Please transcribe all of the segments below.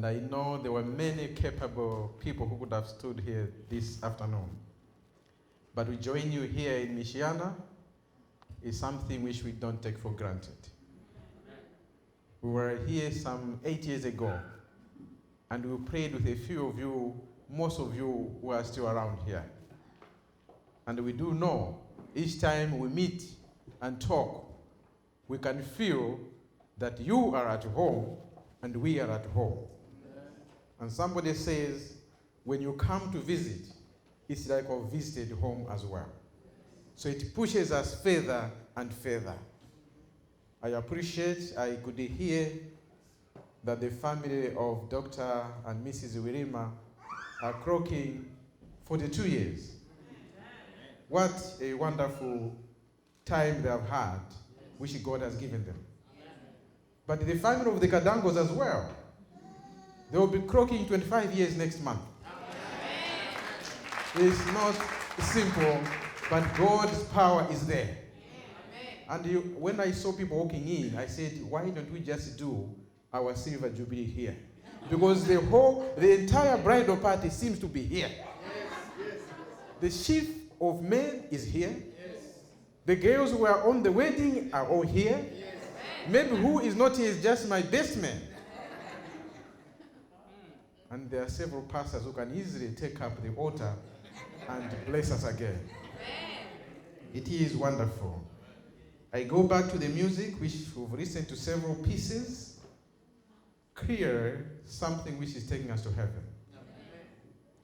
And I know there were many capable people who could have stood here this afternoon. But we join you here in Michiana is something which we don't take for granted. We were here some 8 years ago, and we prayed with a few of you, most of you who are still around here. And we do know each time we meet and talk, we can feel that you are at home and we are at home. And somebody says, when you come to visit, it's like a visited home as well. So it pushes us further and further. I appreciate, I could hear that the family of Dr. and Mrs. Wirima are clocking 42 years. What a wonderful time they have had, which God has given them. But the family of the Kadangos as well, they will be clocking 25 years next month. It's not simple, but God's power is there. And when I saw people walking in, I said, why don't we just do our Silver Jubilee here? Because the entire bridal party seems to be here. The chief of men is here. The girls who are on the wedding are all here. Maybe who is not here is just my best man. And there are several pastors who can easily take up the altar and bless us again. It is wonderful. I go back to the music, which we've listened to several pieces. Clear something which is taking us to heaven.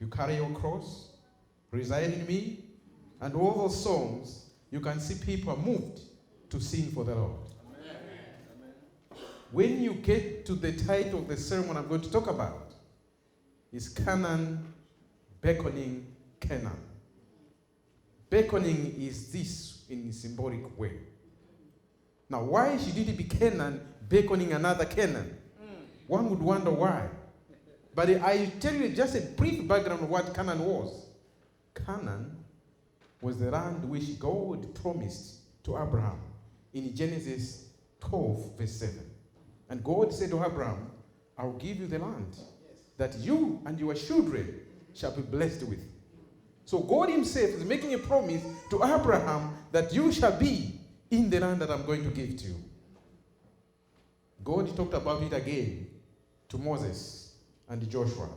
You carry your cross, reside in me, and all those songs, you can see people are moved to sing for the Lord. When you get to the title of the sermon I'm going to talk about, it's Canaan, Beckoning, Canaan. Beckoning is this in a symbolic way. Now, why should it be Canaan beckoning another Canaan? One would wonder why. But I tell you just a brief background of what Canaan was. Canaan was the land which God promised to Abraham in Genesis 12, verse 7. And God said to Abraham, I will give you the land that you and your children shall be blessed with. So God himself is making a promise to Abraham that you shall be in the land that I'm going to give to you. God talked about it again to Moses and Joshua.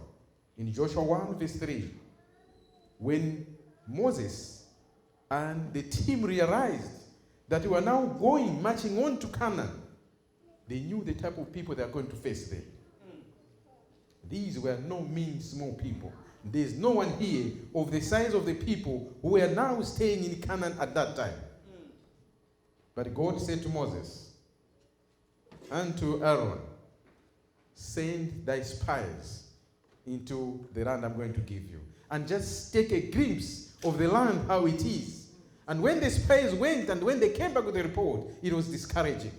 In Joshua 1 verse 3, when Moses and the team realized that they were now marching on to Canaan, they knew the type of people they are going to face there. These were no mean small people. There's no one here of the size of the people who were now staying in Canaan at that time. But God said to Moses and to Aaron, send thy spies into the land I'm going to give you. And just take a glimpse of the land, how it is. And when the spies went and when they came back with the report, it was discouraging.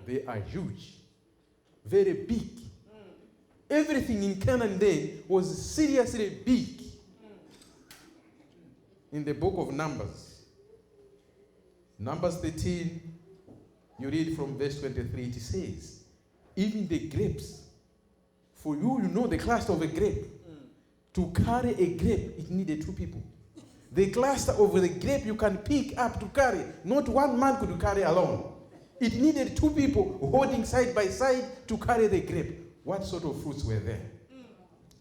They are huge, very big. Everything in Canaan then was seriously big. In the book of Numbers, Numbers 13, you read from verse 23, it says, even the grapes, for you know the cluster of a grape. To carry a grape, it needed two people. The cluster of the grape you can pick up to carry, not one man could carry alone. It needed two people holding side by side to carry the grape. What sort of fruits were there?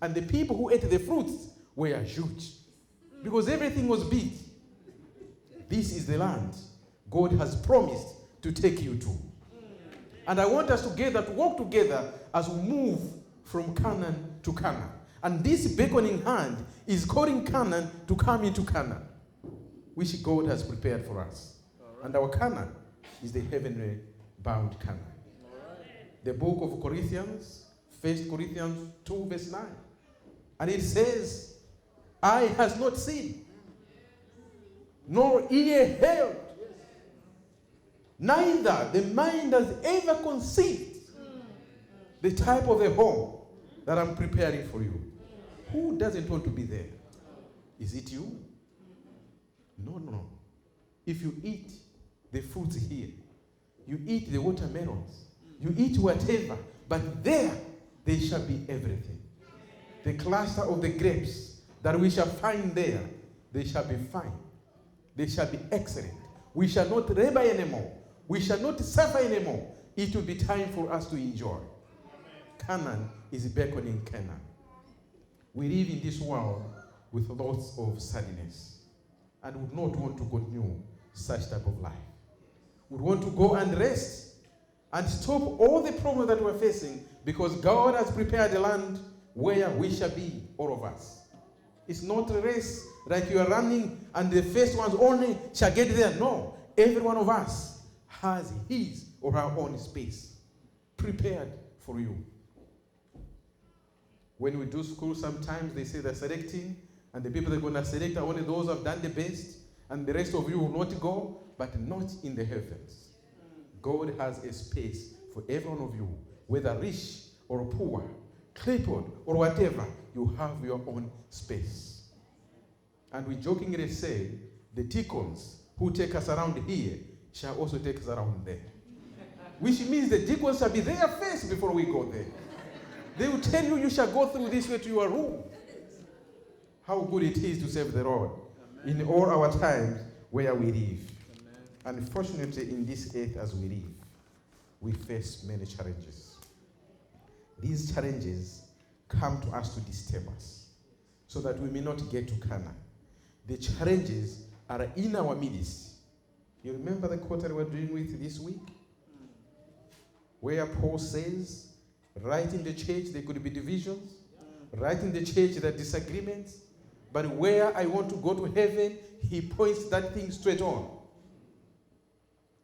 And the people who ate the fruits were huge, because everything was big. This is the land God has promised to take you to. And I want us together to walk together as we move from Canaan to Canaan. And this beckoning hand is calling Canaan to come into Canaan, which God has prepared for us. And our Canaan is the heavenly bound Canaan. The book of Corinthians, 1 Corinthians 2 verse 9. And it says, eye has not seen, nor ear heard, neither the mind has ever conceived the type of a home that I'm preparing for you. Who doesn't want to be there? Is it you? No. If you eat the fruits here, you eat the watermelons, you eat whatever, but there they shall be everything. The cluster of the grapes that we shall find there, they shall be fine. They shall be excellent. We shall not labor anymore. We shall not suffer anymore. It will be time for us to enjoy. Canaan is beckoning Canaan. We live in this world with lots of sadness and would not want to continue such type of life. We want to go and rest and stop all the problems that we're facing, because God has prepared a land where we shall be, all of us. It's not a race like you are running and the first ones only shall get there. No, every one of us has his or her own space prepared for you. When we do school, sometimes they say they're selecting, and the people they're going to select are only those who have done the best, and the rest of you will not go, but not in the heavens. God has a space for every one of you, whether rich or poor, crippled or whatever, you have your own space. And we jokingly say, the deacons who take us around here shall also take us around there. Which means the deacons shall be there first before we go there. They will tell you, you shall go through this way to your room. How good it is to serve the Lord in all our times where we live. Unfortunately, in this earth as we live, we face many challenges. These challenges come to us to disturb us, so that we may not get to Canaan. The challenges are in our midst. You remember the quote that we're doing with this week? Where Paul says, right in the church there could be divisions, right in the church there are disagreements, but where I want to go to heaven, he points that thing straight on.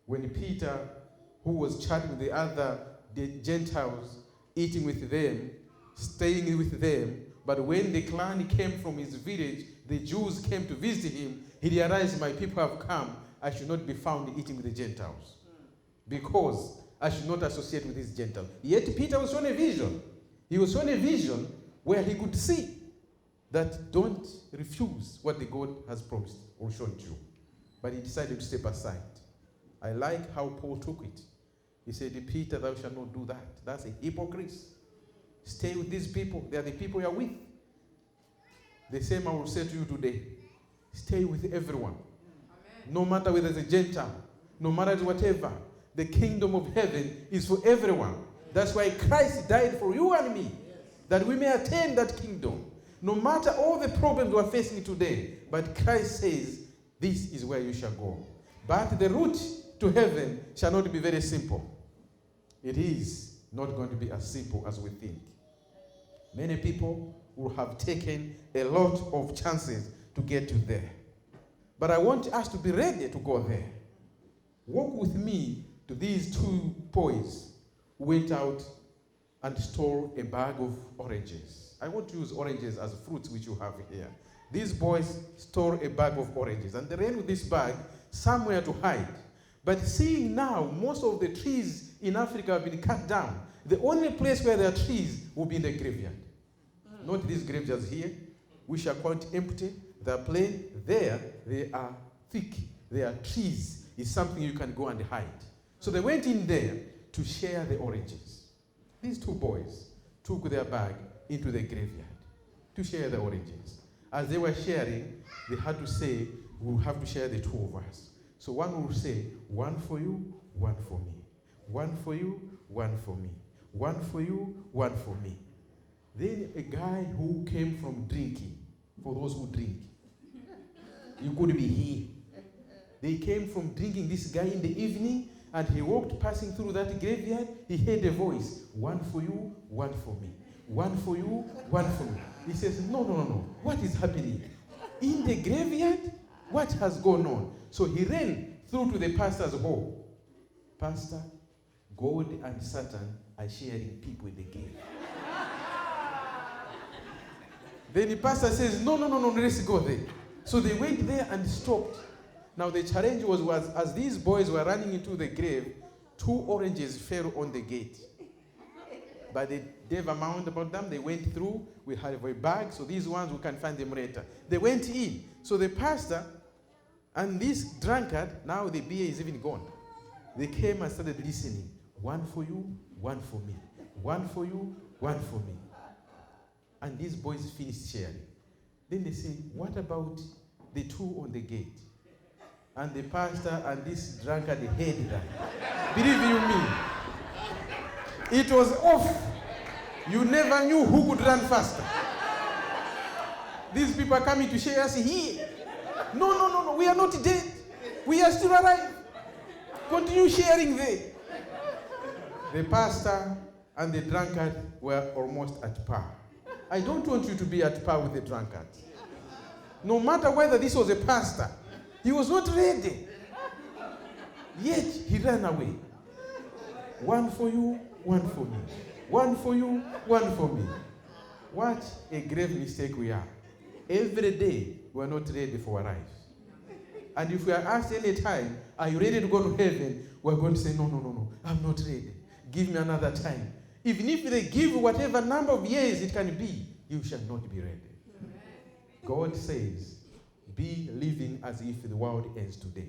When Peter, who was chatting with the Gentiles, eating with them, staying with them, but when the clan came from his village, the Jews came to visit him, he realized, my people have come, I should not be found eating with the Gentiles, because I should not associate with these Gentiles. Yet Peter was shown a vision. He was shown a vision where he could see that don't refuse what the God has promised or shown to you. But he decided to step aside. I like how Paul took it. He said, Peter, thou shalt not do that. That's a hypocrite. Stay with these people. They are the people you are with. The same I will say to you today. Stay with everyone. Amen. No matter whether it's a Gentile, no matter whatever. The kingdom of heaven is for everyone. That's why Christ died for you and me, that we may attain that kingdom. No matter all the problems we are facing today, but Christ says, this is where you shall go. But the route to heaven shall not be very simple. It is not going to be as simple as we think. Many people will have taken a lot of chances to get to there. But I want us to be ready to go there. Walk with me to these two boys who went out and stole a bag of oranges. I want to use oranges as fruits which you have here. These boys stole a bag of oranges and they ran with this bag somewhere to hide. But seeing now most of the trees in Africa have been cut down, the only place where there are trees will be in the graveyard. Not these graveyards here, which are quite empty. They are plain. There, they are thick. They are trees. It's something you can go and hide. So they went in there to share the oranges. These two boys took their bag into the graveyard to share the oranges. As they were sharing, they had to say, we'll have to share the two of us. So one will say, one for you, one for me. One for you, one for me. One for you, one for me. Then a guy who came from drinking, for those who drink, you could be here. They came from drinking, this guy in the evening, and he walked passing through that graveyard. He heard a voice, one for you, one for me. One for you, one for me. He says, no. What is happening? In the graveyard? What has gone on? So he ran through to the pastor's hall. Pastor, God and Satan are sharing people in the grave. Then the pastor says, no, let's go there. So they went there and stopped. Now the challenge was as these boys were running into the grave, 2 oranges fell on the gate. But they gave a amount about them. They went through. We have a bag, so these ones we can find them later. They went in. So the pastor and this drunkard, now the beer is even gone. They came and started listening. One for you, one for me. One for you, one for me. And these boys finished sharing. Then they say, what about the two on the gate? And the pastor and this drunkard hated that. Believe you me, it was off. You never knew who could run faster. These people are coming to share us here. No, we are not dead. We are still alive. Continue sharing there. The pastor and the drunkard were almost at par. I don't want you to be at par with the drunkard. No matter whether this was a pastor, he was not ready. Yet he ran away. One for you, one for me. One for you, one for me. What a grave mistake we are. Every day we are not ready for our lives. And if we are asked any time, are you ready to go to heaven? We are going to say, no, I'm not ready. Give me another time. Even if they give whatever number of years it can be, you shall not be ready. God says, be living as if the world ends today.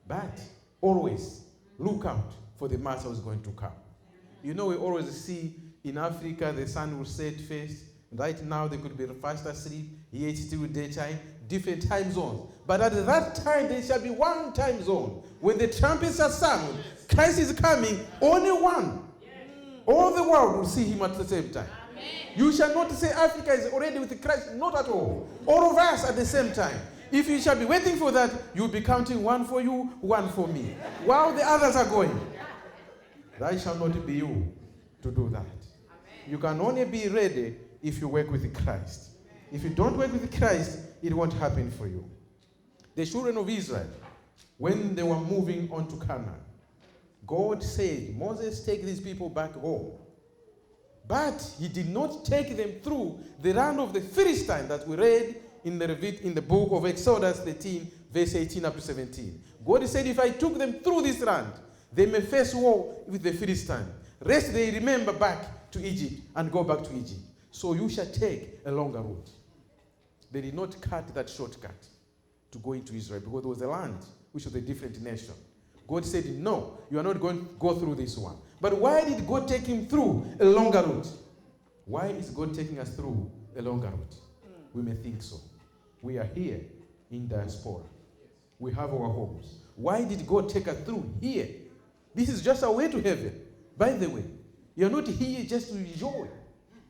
But always look out for the master who is going to come. You know, we always see in Africa the sun will set first. Right now they could be fast asleep. Here it's still daytime. Different time zones. But at that time there shall be one time zone. When the trumpets are sounded, Christ is coming, only one. All the world will see him at the same time. Amen. You shall not say Africa is already with Christ. Not at all. All of us at the same time. If you shall be waiting for that, you'll be counting one for you, one for me. While the others are going. That shall not be you to do that. Amen. You can only be ready if you work with Christ. If you don't work with Christ, it won't happen for you. The children of Israel, when they were moving on to Canaan, God said, Moses, take these people back home. But he did not take them through the land of the Philistines that we read in the book of Exodus 13, verse 18 up to 17. God said, if I took them through this land, they may face war with the Philistines. Rest they remember back to Egypt and go back to Egypt. So you shall take a longer route. They did not cut that shortcut to go into Israel because there was a land which was a different nation. God said, no, you are not going to go through this one. But why did God take him through a longer route? Why is God taking us through a longer route? We may think so. We are here in diaspora. We have our homes. Why did God take us through here? This is just our way to heaven. By the way, you are not here just to enjoy.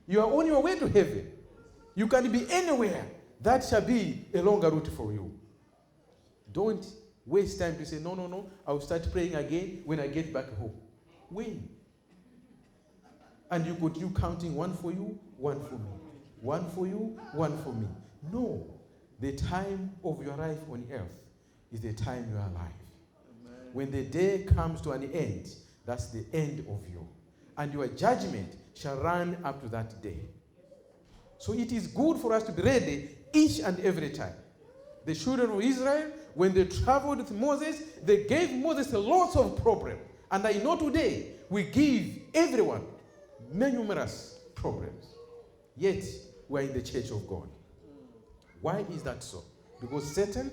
You are on your way to heaven. You can be anywhere. That shall be a longer route for you. Don't waste time to say, no, I'll start praying again when I get back home. When? And you counting one for you, one for me. One for you, one for me. No. The time of your life on earth is the time you are alive. Amen. When the day comes to an end, that's the end of you. And your judgment shall run up to that day. So it is good for us to be ready each and every time. The children of Israel, when they traveled with Moses, they gave Moses lots of problems. And I know today, we give everyone numerous problems. Yet, we are in the church of God. Why is that so? Because Satan,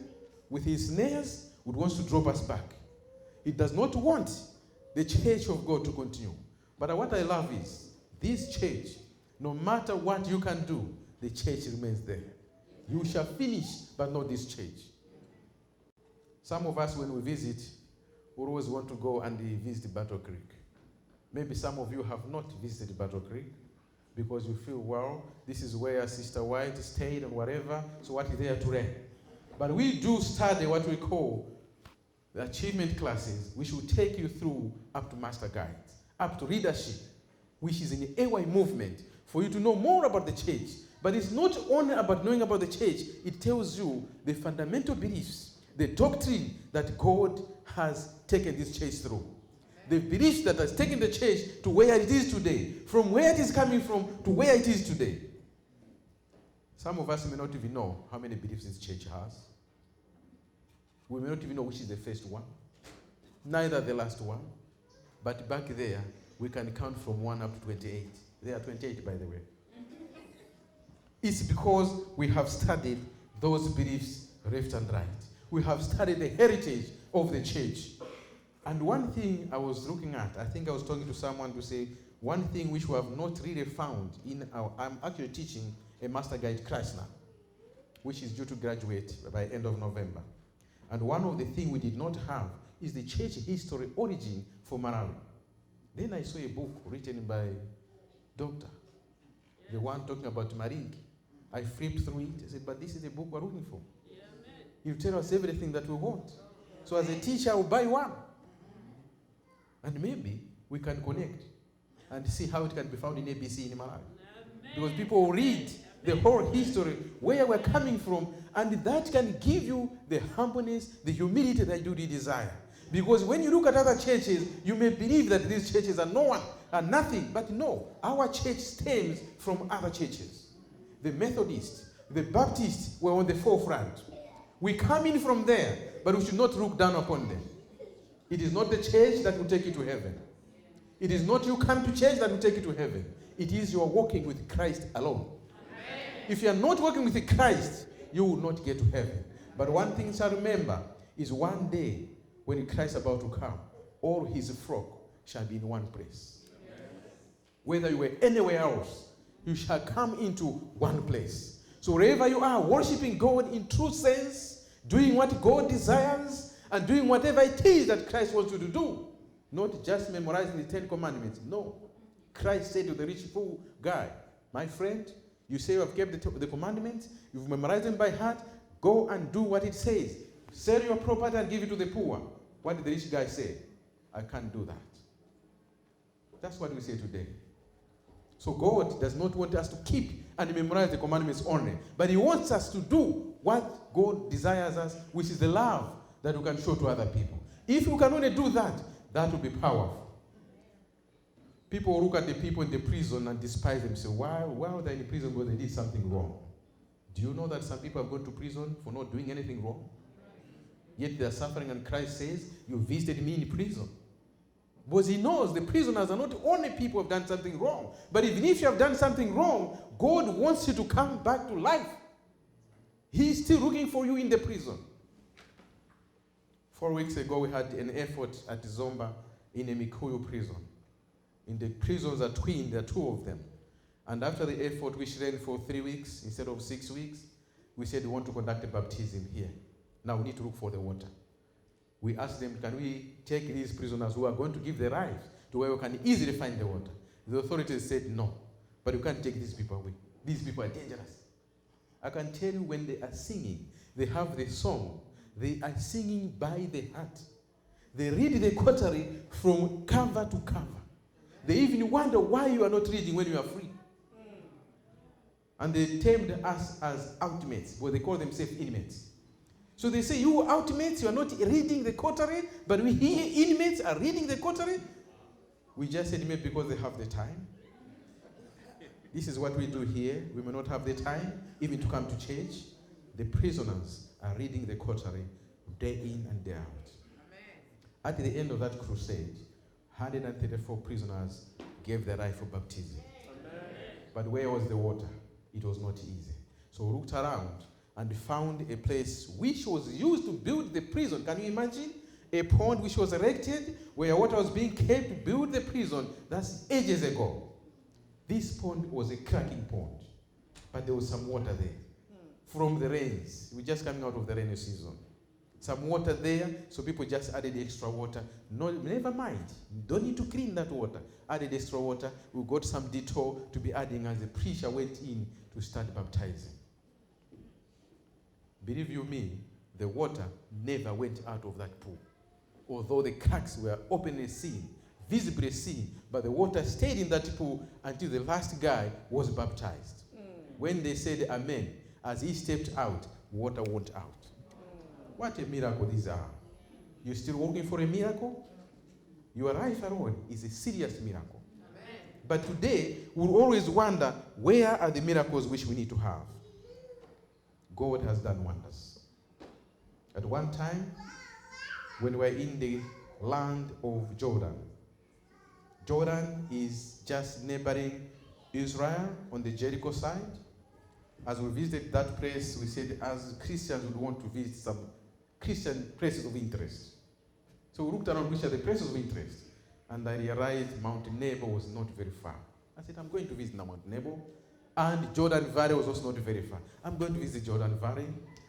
with his snares, would want to drop us back. He does not want the church of God to continue. But what I love is, this church, no matter what you can do, the church remains there. You shall finish, but not this church. Some of us, when we visit, we always want to go and visit Battle Creek. Maybe some of you have not visited Battle Creek because you feel, well, this is where Sister White stayed or whatever, so what is there to learn? But we do study what we call the achievement classes, which will take you through up to master guides, up to leadership, which is in the AY movement, for you to know more about the church. But it's not only about knowing about the church, it tells you the fundamental beliefs, the doctrine that God has taken this church through. The beliefs that has taken the church to where it is today, from where it is coming from to where it is today. Some of us may not even know how many beliefs this church has. We may not even know which is the first one, neither the last one. But back there, we can count from 1 up to 28. There are 28, by the way. It's because we have studied those beliefs left and right. We have studied the heritage of the church. And one thing I was looking at, I think I was talking to someone to say, One thing which we have not really found I'm actually teaching a master guide class now, which is due to graduate by end of November. And one of the things we did not have is the church history origin for Malawi. Then I saw a book written by Doctor, the one talking about Maringi. I flipped through it. I said, but this is the book we're looking for. He'll tell us everything that we want. So as a teacher, I will buy one. And maybe we can connect and see how it can be found in ABC in Malawi. Because people will read the whole history, where we're coming from, and that can give you the humbleness, the humility that you desire. Because when you look at other churches, you may believe that these churches are no one, are nothing. But no, our church stems from other churches. The Methodists, the Baptists were on the forefront. We come in from there, but we should not look down upon them. It is not the church that will take you to heaven. It is not you come to church that will take you to heaven. It is you are walking with Christ alone. Amen. If you are not walking with Christ, you will not get to heaven. But one thing shall remember is one day when Christ is about to come, all his flock shall be in one place. Amen. Whether you were anywhere else, you shall come into one place. So wherever you are, worshiping God in true sense, doing what God desires, and doing whatever it is that Christ wants you to do. Not just memorizing the 10 Commandments. No. Christ said to the rich fool guy, my friend, you say you have kept the commandments, you've memorized them by heart, go and do what it says. Sell your property and give it to the poor. What did the rich guy say? I can't do that. That's what we say today. So God does not want us to keep and memorize the commandments only, but he wants us to do what God desires us, which is the love that we can show to other people. If you can only do that, that will be powerful. People will look at the people in the prison and despise them and say, why are they in prison? Because they did something wrong. Do you know that some people have gone to prison for not doing anything wrong? Yet they are suffering, and Christ says, you visited me in prison. Because he knows the prisoners are not only people who have done something wrong, but even if you have done something wrong, God wants you to come back to life. He's still looking for you in the prison. 4 weeks ago, we had an effort at Zomba in a Mikuyu prison. In the prisons are twin, there are two of them. And after the effort, which ran for 3 weeks instead of 6 weeks, we said we want to conduct a baptism here. Now we need to look for the water. We asked them, can we take these prisoners who are going to give their lives to where we can easily find the water? The authorities said no, but you can't take these people away. These people are dangerous. I can tell you when they are singing, they have the song. They are singing by the heart. They read the quarterly from cover to cover. They even wonder why you are not reading when you are free. And they termed us as outmates, but they call themselves inmates. So they say, you outmates, you are not reading the quarterly, but we here inmates are reading the quarterly. We just said maybe because they have the time. This is what we do here. We may not have the time even to come to church. The prisoners are reading the quarterly day in and day out. Amen. At the end of that crusade, 134 prisoners gave their life for baptism. Amen. But where was the water? It was not easy. So we looked around and found a place which was used to build the prison. Can you imagine? A pond which was erected where water was being kept to build the prison. That's ages ago. This pond was a cracking pond, but there was some water there. From the rains. We're just coming out of the rainy season. Some water there, so people just added extra water. No, never mind. You don't need to clean that water. Added extra water. We got some detour to be adding as the preacher went in to start baptizing. Believe you me, the water never went out of that pool. Although the cracks were openly seen, visibly seen, but the water stayed in that pool until the last guy was baptized. When they said amen, as he stepped out, water went out. What a miracle these are. You're still working for a miracle? Your life alone is a serious miracle. Amen. But today, we'll always wonder, where are the miracles which we need to have? God has done wonders. At one time, when we were in the land of Jordan, Jordan is just neighboring Israel on the Jericho side. As we visited that place, we said as Christians would want to visit some Christian places of interest. So we looked around which are the places of interest. and I realized Mount Nebo was not very far. I said, I'm going to visit Mount Nebo, and Jordan Valley was also not very far. I'm going to visit Jordan Valley.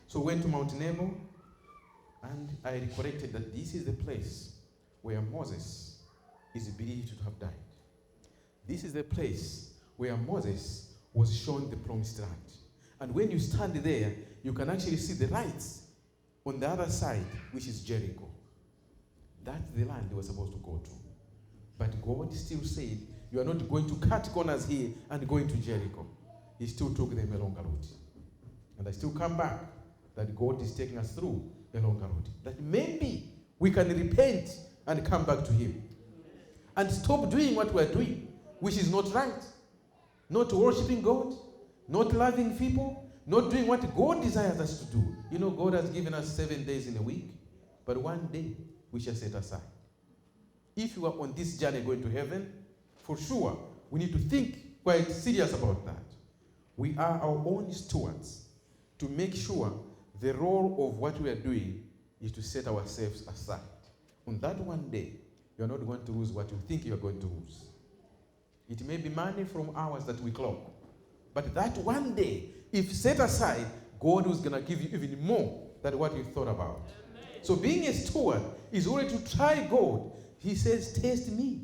So went to Mount Nebo, and I recollected that this is the place where Moses is believed to have died. This is the place where Moses was shown the promised land. And when you stand there, you can actually see the lights on the other side, which is Jericho. That's the land they were supposed to go to. But God still said, you are not going to cut corners here and go into Jericho. He still took them a longer route. And I still come back that God is taking us through a longer route. That maybe we can repent and come back to Him. And stop doing what we are doing, which is not right. Not worshiping God, not loving people, not doing what God desires us to do. You know, God has given us 7 days in a week, but one day we shall set aside. If you are on this journey going to heaven, for sure, we need to think quite serious about that. We are our own stewards to make sure the role of what we are doing is to set ourselves aside. On that one day, you are not going to lose what you think you are going to lose. It may be money from hours that we clock, but that one day, if set aside, God is going to give you even more than what you thought about. Amen. So being a steward is only to try God. He says, taste me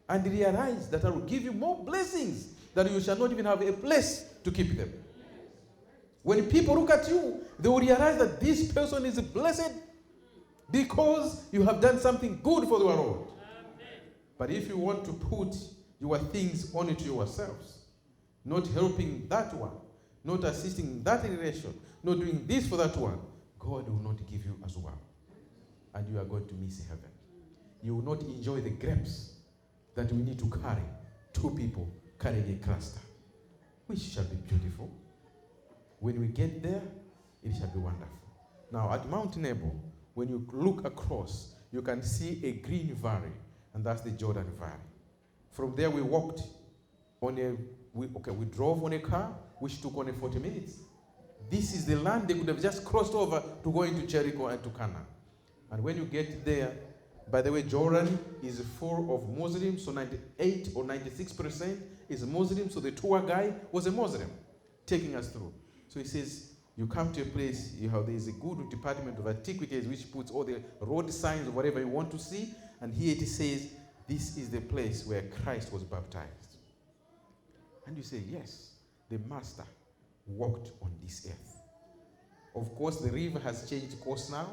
and realize that I will give you more blessings that you shall not even have a place to keep them. When people look at you, they will realize that this person is blessed because you have done something good for the world. Amen. But if you want to put your things only to yourselves, not helping that one, not assisting that relation, not doing this for that one, God will not give you as well. And you are going to miss heaven. You will not enjoy the grapes that we need to carry. 2 people carrying a cluster, which shall be beautiful. When we get there, it shall be wonderful. Now, at Mount Nebo, when you look across, you can see a green valley, and that's the Jordan Valley. From there, we walked on we drove on a car, which took only 40 minutes. This is the land they could have just crossed over to go into Jericho and to Canaan. And when you get there, by the way, Jordan is full of Muslims, so 98 or 96% is Muslim, so the tour guide was a Muslim taking us through. So he says, you come to a place, there is a good department of antiquities which puts all the road signs or whatever you want to see, and here it says, this is the place where Christ was baptized. And you say, yes, the Master walked on this earth. Of course, the river has changed course now.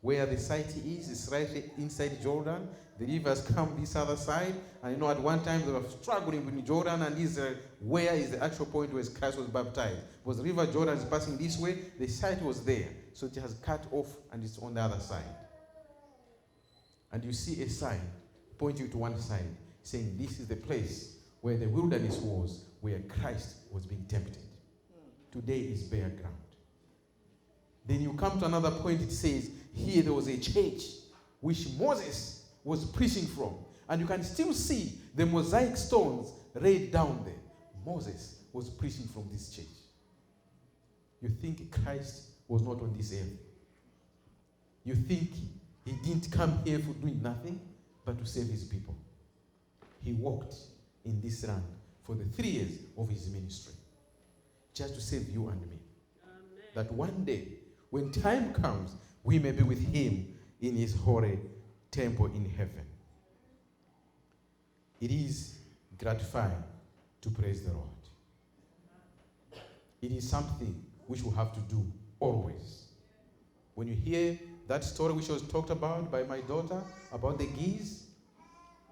Where the site is right inside Jordan. The river has come this other side. And you know, at one time they were struggling between Jordan and Israel. Where is the actual point where Christ was baptized? Because the river Jordan is passing this way. The site was there. So it has cut off and it's on the other side. And you see a sign pointing to one side, saying this is the place where the wilderness was, where Christ was being tempted. Today is bare ground. Then you come to another point, it says, here there was a church which Moses was preaching from. And you can still see the mosaic stones laid down there. Moses was preaching from this church. You think Christ was not on this earth? You think he didn't come here for doing nothing but to save his people? He walked in this land for the 3 years of his ministry, just to save you and me. Amen. That one day, when time comes, we may be with him in his holy temple in heaven. It is gratifying to praise the Lord. It is something which we have to do always. When you hear that story which was talked about by my daughter about the geese,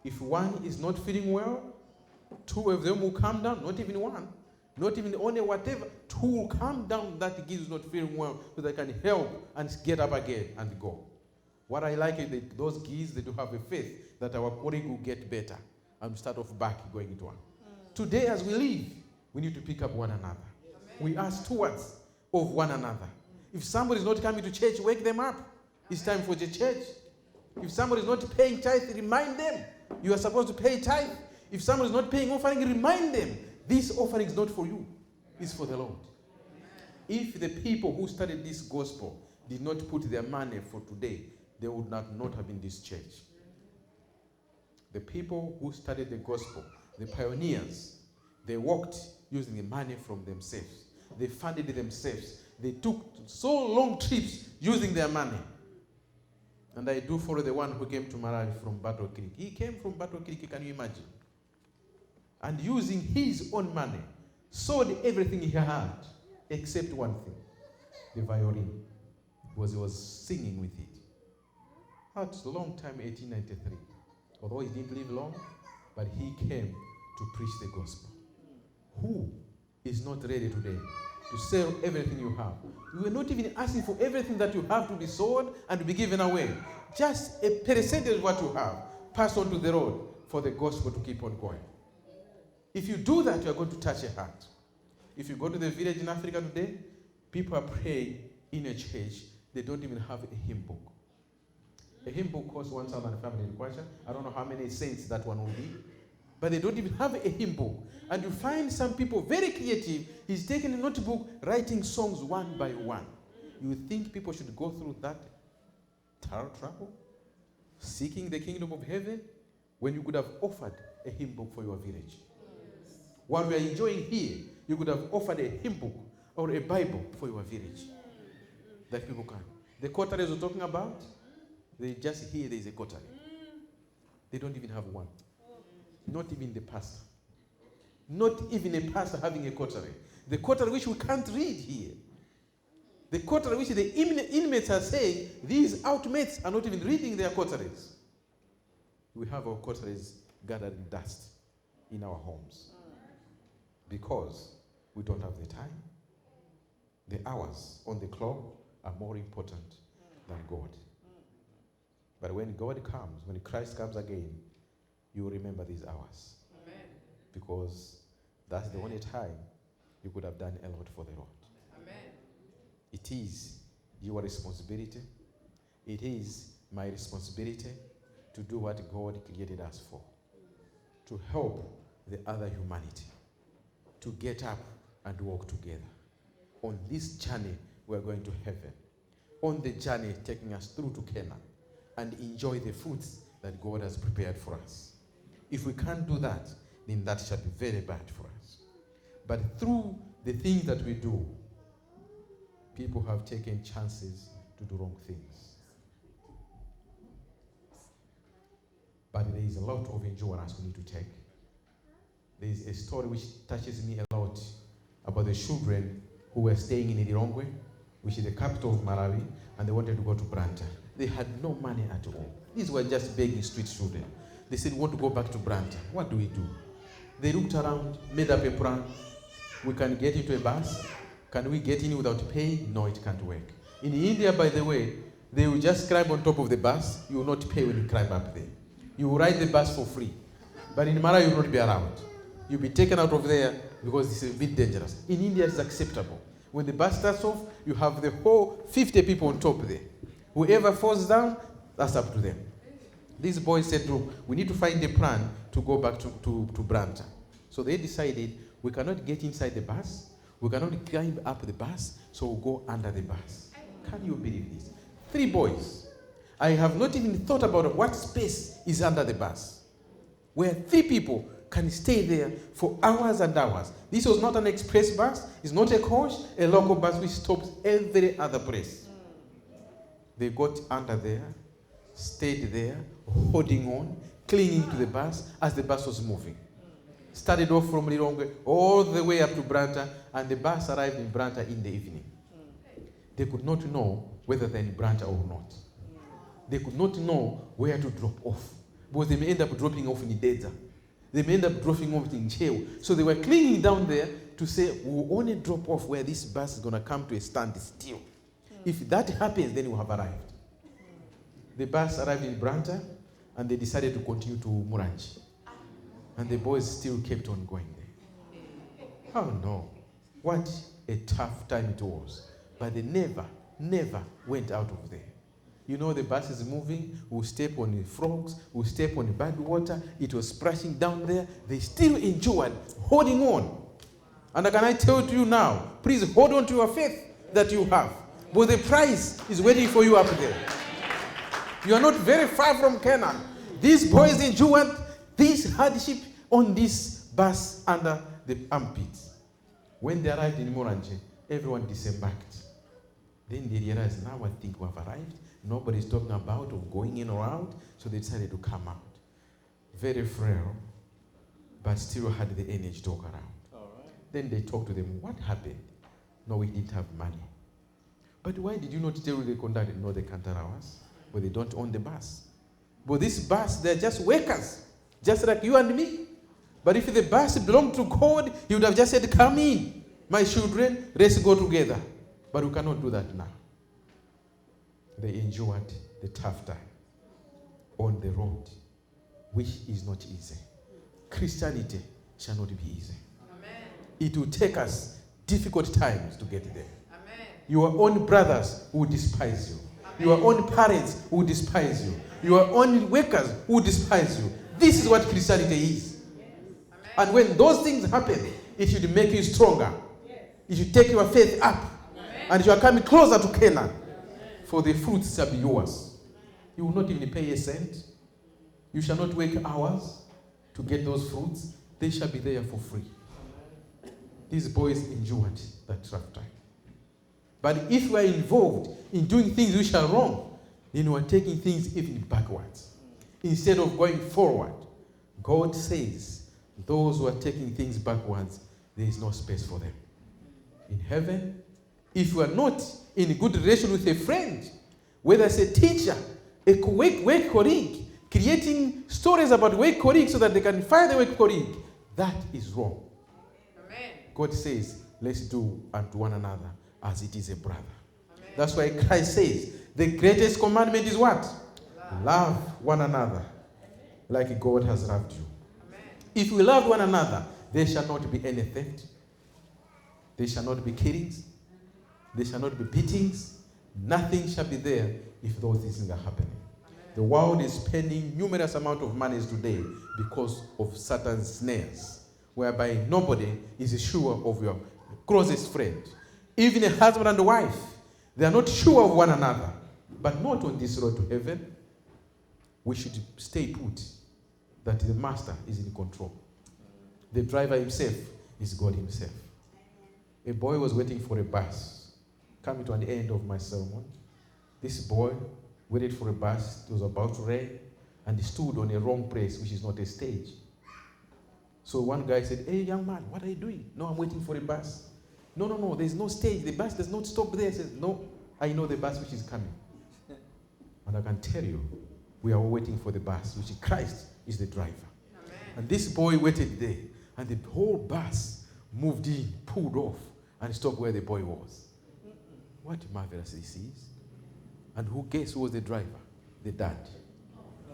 if one is not feeling well, 2 of them will come down, not even one, not even only whatever, 2 will come down that geese is not feeling well so they can help and get up again and go. What I like is that those geese, they do have a faith that our colleague will get better and start off back going into one. Today as we live, we need to pick up one another. We are stewards of one another. If somebody is not coming to church, wake them up. It's time for the church. If somebody is not paying tithe, remind them. You are supposed to pay tithe. If someone is not paying offering, remind them. This offering is not for you. It's for the Lord. If the people who studied this gospel did not put their money for today, they would not have been this church. The people who started the gospel, the pioneers, they walked using the money from themselves. They funded themselves. They took so long trips using their money. And I do follow the one who came to Malawi from Battle Creek. He came from Battle Creek, can you imagine? And using his own money, sold everything he had, except one thing, the violin, because he was singing with it. That's a long time, 1893. Although he didn't live long, but he came to preach the gospel. Who is not ready today to sell everything you have? You are not even asking for everything that you have to be sold and to be given away. Just a percentage of what you have, pass on to the road for the gospel to keep on going. If you do that, you are going to touch a heart. If you go to the village in Africa today, people are praying in a church. They don't even have a hymn book. A hymn book costs 1,000 family in Kwacha. I don't know how many saints that one will be. But they don't even have a hymn book. And you find some people very creative. He's taking a notebook, writing songs one by one. You think people should go through that trouble? Seeking the kingdom of heaven? When you could have offered a hymn book for your village. While we are enjoying here, you could have offered a hymn book or a Bible for your village. That people can. The coteries we're talking about, they just hear there is a coterie. They don't even have one. Not even the pastor. Not even a pastor having a coterie. The coterie which we can't read here. The coterie which the inmates are saying, these outmates are not even reading their coteries. We have our coteries gathered in dust in our homes. Because we don't have the time. The hours on the clock are more important than God. But when God comes, when Christ comes again, you will remember these hours. Amen. Because that's the only time you could have done a lot for the Lord. Amen. It is your responsibility. It is my responsibility to do what God created us for. To help the other humanity. To get up and walk together. On this journey, we're going to heaven. On the journey taking us through to Canaan. And enjoy the fruits that God has prepared for us. If we can't do that, then that shall be very bad for us. But through the things that we do, people have taken chances to do wrong things. But there is a lot of endurance we need to take. There is a story which touches me a lot about the children who were staying in Lilongwe, which is the capital of Malawi, and they wanted to go to Branta. They had no money at all. These were just begging street children. They said, we want to go back to Branta. What do we do? They looked around, made up a plan. We can get into a bus. Can we get in without paying? No, it can't work. In India, by the way, they will just climb on top of the bus. You will not pay when you climb up there. You will ride the bus for free. But in Malawi, you will not be allowed. You'll be taken out of there because it's a bit dangerous. In India, it's acceptable. When the bus starts off, you have the whole 50 people on top there. Whoever falls down, that's up to them. These boys said, look, we need to find a plan to go back to Branta. So they decided, we cannot get inside the bus. We cannot climb up the bus, so we'll go under the bus. Can you believe this? 3 boys. I have not even thought about what space is under the bus. Where 3 people can stay there for hours and hours. This was not an express bus. It's not a coach, a local bus which stops every other place. They got under there, stayed there, holding on, clinging to the bus as the bus was moving. Started off from Lilongwe all the way up to Branta, and the bus arrived in Branta in the evening. They could not know whether they're in Branta or not. They could not know where to drop off, because they may end up dropping off in Idedza. They may end up dropping off in Cheo. So they were clinging down there to say, we'll only drop off where this bus is going to come to a standstill. If that happens, then we'll have arrived. The bus arrived in Branta, and they decided to continue to Muranji. And the boys still kept on going there. Oh no. What a tough time it was. But they never went out of there. You know, the bus is moving, we'll step on the frogs, we'll step on the bad water. It was splashing down there. They still enjoyed holding on. And can I tell to you now, please hold on to your faith that you have. But the prize is waiting for you up there. You are not very far from Canaan. These boys endured. this hardship on this bus under the armpits. When they arrived in Moranje, everyone disembarked. Then they realized, now I think we have arrived. Nobody's talking about or going in or out, so they decided to come out. Very frail, but still had the energy to talk around. All right. Then they talked to them, what happened? No, we didn't have money. But why did you not tell the conductor? No, they can't allow us, but they don't own the bus. But this bus, they're just workers, just like you and me. But if the bus belonged to God, he would have just said, come in, my children, let's go together. But we cannot do that now. They endured the tough time on the road, which is not easy. Christianity shall not be easy. Amen. It will take us difficult times to get there. Amen. Your own brothers will despise you. Amen. Your own parents will despise you. Your own workers will despise you. This is what Christianity is. Yes. And when those things happen, it should make you stronger. Yes. It should take your faith up. Amen. And you are coming closer to Canaan. For the fruits shall be yours. You will not even pay a cent. You shall not work hours to get those fruits. They shall be there for free. These boys endured that tough time. But if we are involved in doing things which are wrong, then we are taking things even backwards. Instead of going forward, God says, those who are taking things backwards, there is no space for them. In heaven, if you are not in a good relation with a friend, whether it's a teacher, a work colleague, creating stories about work colleagues so that they can find the work colleague, that is wrong. Amen. God says, let's do unto one another as it is a brother. Amen. That's why Christ says, the greatest commandment is what? Love one another like God has loved you. Amen. If we love one another, there shall not be any theft. There shall not be killings. There shall not be beatings. Nothing shall be there if those things are happening. Amen. The world is spending numerous amount of money today because of Satan's snares, whereby nobody is sure of your closest friend. Even a husband and a wife, they are not sure of one another. But not on this road to heaven. We should stay put that the master is in control. The driver himself is God himself. A boy was waiting for a bus. Coming to an end of my sermon, this boy waited for a bus. It was about to rain, and he stood on a wrong place, which is not a stage. So one guy said, hey, young man, what are you doing? No, I'm waiting for a bus. No, there's no stage. The bus does not stop there. He says, no, I know the bus which is coming. And I can tell you, we are waiting for the bus, which Christ is the driver. Amen. And this boy waited there, and the whole bus moved in, pulled off, and stopped where the boy was. What marvelous this is. And guess who was the driver? The dad.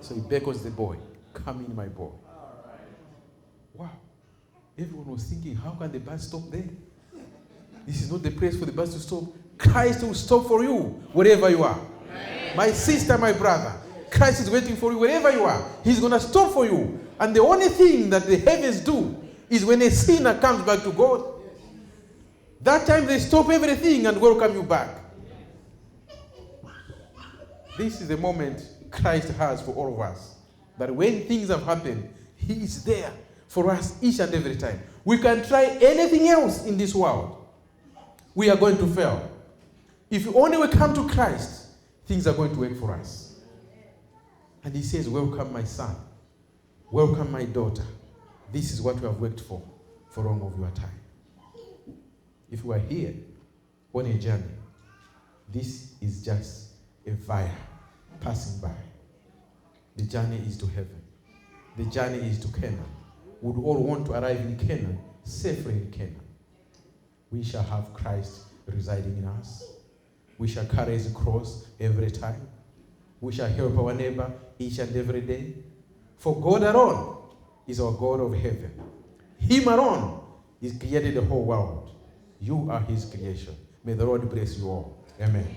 So he beckons the boy, come in, my boy. Wow. Everyone was thinking, how can the bus stop there? This is not the place for the bus to stop. Christ will stop for you, wherever you are. Amen. My sister, my brother, Christ is waiting for you wherever you are. He's going to stop for you. And the only thing that the heavens do is when a sinner comes back to God, that time they stop everything and welcome you back. This is the moment Christ has for all of us. That when things have happened, he is there for us each and every time. We can try anything else in this world. We are going to fail. If only we come to Christ, things are going to work for us. And he says, welcome my son. Welcome my daughter. This is what we have worked for long of your time. If we are here on a journey, this is just a via passing by. The journey is to heaven. The journey is to Canaan. We would all want to arrive in Canaan, safely in Canaan. We shall have Christ residing in us. We shall carry his cross every time. We shall help our neighbor each and every day. For God alone is our God of heaven. Him alone is created the whole world. You are his creation. May the Lord bless you all. Amen.